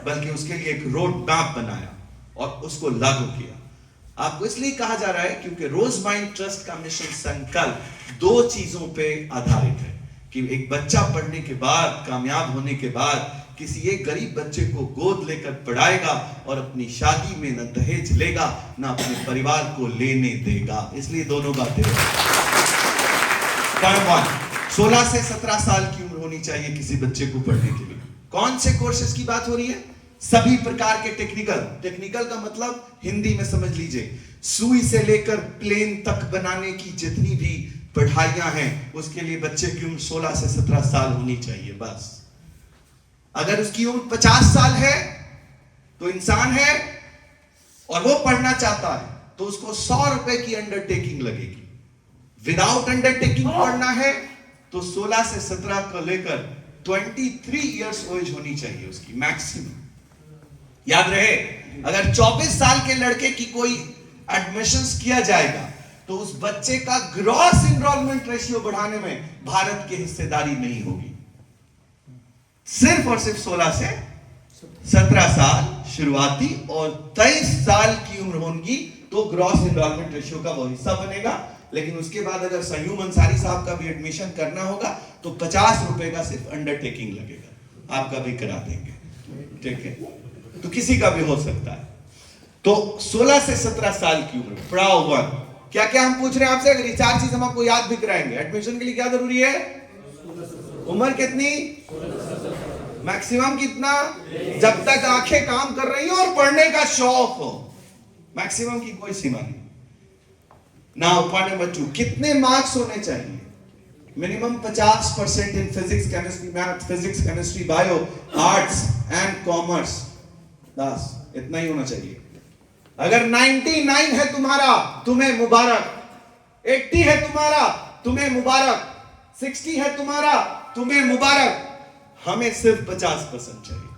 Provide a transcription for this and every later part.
बल्कि उसके लिए एक रोड मैप बनाया और उसको लागू किया। आपको इसलिए कहा जा रहा है क्योंकि रोजमाइंड ट्रस्ट का मिशन संकल्प दो चीजों पे आधारित है कि एक बच्चा पढ़ने के बाद, कामयाब होने के बाद किसी एक गरीब बच्चे को गोद लेकर पढ़ाएगा और अपनी शादी में न दहेज लेगा न अपने परिवार को लेने देगा। इसलिए दोनों बातें। पॉइंट 1, 16 से 17 साल की उम्र होनी चाहिए किसी बच्चे को पढ़ने के लिए। कौन से कोर्सेज की बात हो रही है? सभी प्रकार के टेक्निकल का मतलब हिंदी में समझ लीजिए, सुई से लेकर प्लेन तक बनाने की जितनी भी पढ़ाइयां हैं उसके लिए बच्चे की उम्र 16 से 17 साल होनी चाहिए बस। अगर उसकी उम्र 50 साल है तो इंसान है और वो पढ़ना चाहता है तो उसको 100 रुपए की अंडरटेकिंग लगेगी। विदाउट अंडरटेकिंग पढ़ना है तो 16 से 17 को लेकर 23 इयर्स एज होनी चाहिए उसकी मैक्सिमम। याद रहे, अगर 24 साल के लड़के की कोई एडमिशंस किया जाएगा तो उस बच्चे का ग्रॉस एनरोलमेंट रेशियो बढ़ाने में भारत की हिस्सेदारी नहीं होगी। सिर्फ और सिर्फ 16 से 17 साल शुरुआती और 23 साल की उम्र होगी तो ग्रॉस एनरोलमेंट रेशियो का वो हिस्सा बनेगा। लेकिन उसके बाद अगर सयूम अंसारी साहब का भी एडमिशन करना होगा तो 50 रुपए का सिर्फ अंडरटेकिंग लगेगा, आपका भी करा देंगे, ठीक है? तो किसी का भी हो सकता है। तो 16 से 17 साल की उम्र। पढ़ाओ 1, क्या क्या हम पूछ रहे हैं आपसे? अगर ये 4 चीज हम आपको याद भी कराएंगे। एडमिशन के लिए क्या जरूरी है? उम्र कितनी? मैक्सिमम कितना? जब तक आंखें काम कर रही हो और पढ़ने का शौक हो। मैक्सिमम की कोई सीमा नहीं। नाउ पॉइंट नंबर 2, कितने मार्क्स होने चाहिए? Minimum 50% in physics, chemistry, math, physics, chemistry, bio, arts and commerce. बस इतना ही होना चाहिए। अगर 99 है तुम्हारा, तुम्हें मुबारक। 80 है तुम्हारा, तुम्हें मुबारक। 60 है तुम्हारा, तुम्हें मुबारक। हमें सिर्फ 50% चाहिए।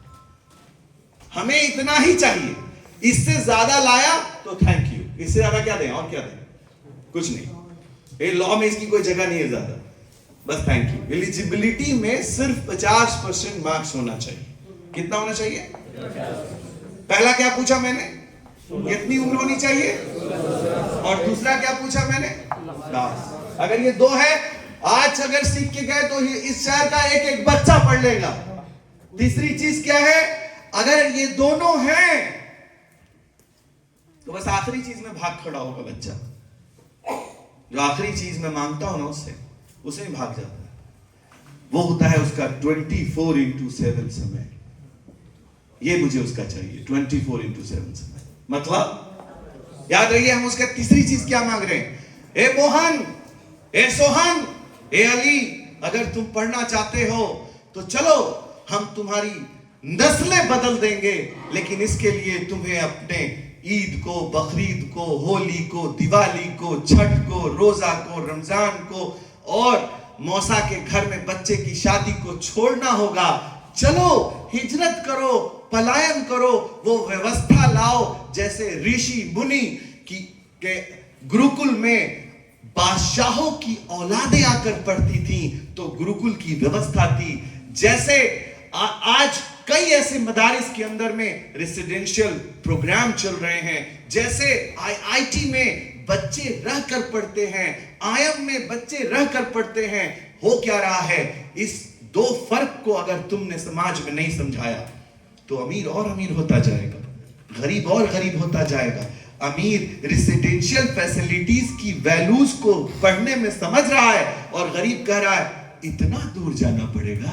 हमें इतना ही चाहिए। इससे ज्यादा लाया तो थैंक यू। इससे ज्यादा क्या दें? और क्या दें? कुछ नहीं। ये लॉ में इसकी कोई जगह नहीं है ज्यादा, बस थैंक यू। एलिजिबिलिटी में सिर्फ 50% मार्क्स होना चाहिए। कितना होना चाहिए? पहला क्या पूछा मैंने? कितनी उम्र होनी चाहिए? और दूसरा क्या पूछा मैंने? बस। अगर ये 2 है, आज अगर सीख के गए तो इस शहर का एक एक बच्चा पढ़ लेगा। तीसरी चीज क्या है? अगर ये दोनों हैं तो बस आखिरी चीज में भाग खड़ा होगा बच्चा। जो आखिरी चीज में मांगता हूं ना उसे भाग जाता है। वो होता है उसका 24/7 समय। ये मुझे उसका चाहिए, 24/7 समय। मतलब याद रहिए, हम उसका तीसरी चीज क्या मांग रहे हैं? ए मोहन, ए सोहन, ए अली, अगर तुम पढ़ना चाहते हो तो चलो हम तुम्हारी नस्लें बदल देंगे, लेकिन इसके लिए तुम्हें अपने ईद को, बकरीद को, होली को, दिवाली को, छठ को, रोजा को, रमजान को और मौसा के घर में बच्चे की शादी को छोड़ना होगा। चलो हिजरत करो, पलायन करो, वो व्यवस्था लाओ जैसे ऋषि मुनि की के गुरुकुल में बादशाहों की औलादें आकर पढ़ती थी तो गुरुकुल की व्यवस्था थी। जैसे आज कई ऐसे मदारिस के अंदर में रेसिडेंशियल प्रोग्राम चल रहे हैं, जैसे आईआईटी में बच्चे रहकर पढ़ते हैं, आईएम में बच्चे रहकर पढ़ते हैं। हो क्या रहा है? इस 2 फर्क को अगर तुमने समाज में नहीं समझाया तो अमीर और अमीर होता जाएगा, गरीब और गरीब होता जाएगा। अमीर रेसिडेंशियल फैसिलिटीज की वैल्यूज को पढ़ने में समझ रहा है और गरीब कह रहा है इतना दूर जाना पड़ेगा।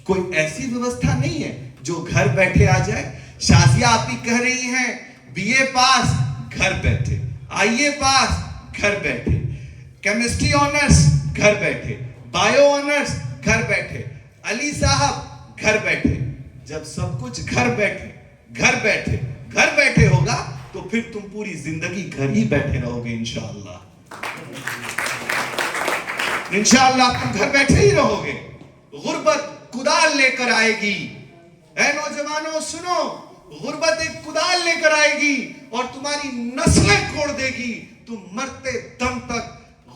कोई ऐसी व्यवस्था नहीं है जो घर बैठे आ जाए। शाजिया आप ही कह रही हैं बीए पास घर बैठे, आईए पास घर बैठे, केमिस्ट्री ऑनर्स घर बैठे, बायो ऑनर्स घर बैठे, अली साहब घर बैठे। जब सब कुछ घर बैठे होगा तो फिर तुम पूरी जिंदगी घर ही बैठे रहोगे। इंशाअल्लाह तुम घर बैठे ही रहोगे। गुर्बत कुदाल लेकर आएगी। ऐ नौजवानों सुनो, गुर्बत एक कुदाल लेकर आएगी और तुम्हारी नस्लें खोड़ देगी। तुम मरते दम तक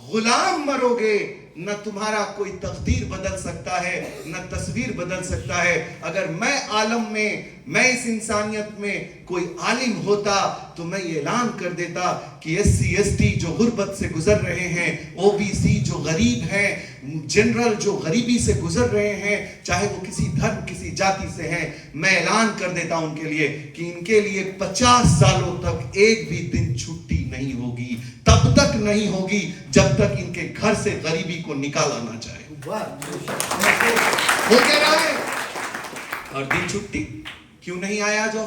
गुलाम मरोगे, न तुम्हारा कोई तकदीर बदल सकता है, न तस्वीर बदल सकता है। अगर मैं आलम में, मैं इस इंसानियत में कोई आलिम होता तो मैं ये ऐलान कर देता कि SC ST जो गुर्बत से गुजर रहे हैं, OBC जो गरीब हैं, जनरल जो गरीबी से गुजर रहे हैं, चाहे वो किसी धर्म किसी जाति से हैं, मैं ऐलान कर देता उनके लिए कि इनके लिए 50 सालों तक एक भी दिन छुट्टी नहीं होगी। तब तक नहीं होगी जब तक इनके घर से गरीबी को निकाला ना जाए। हो क्या रहा है? और दिन छुट्टी क्यों नहीं आया? जो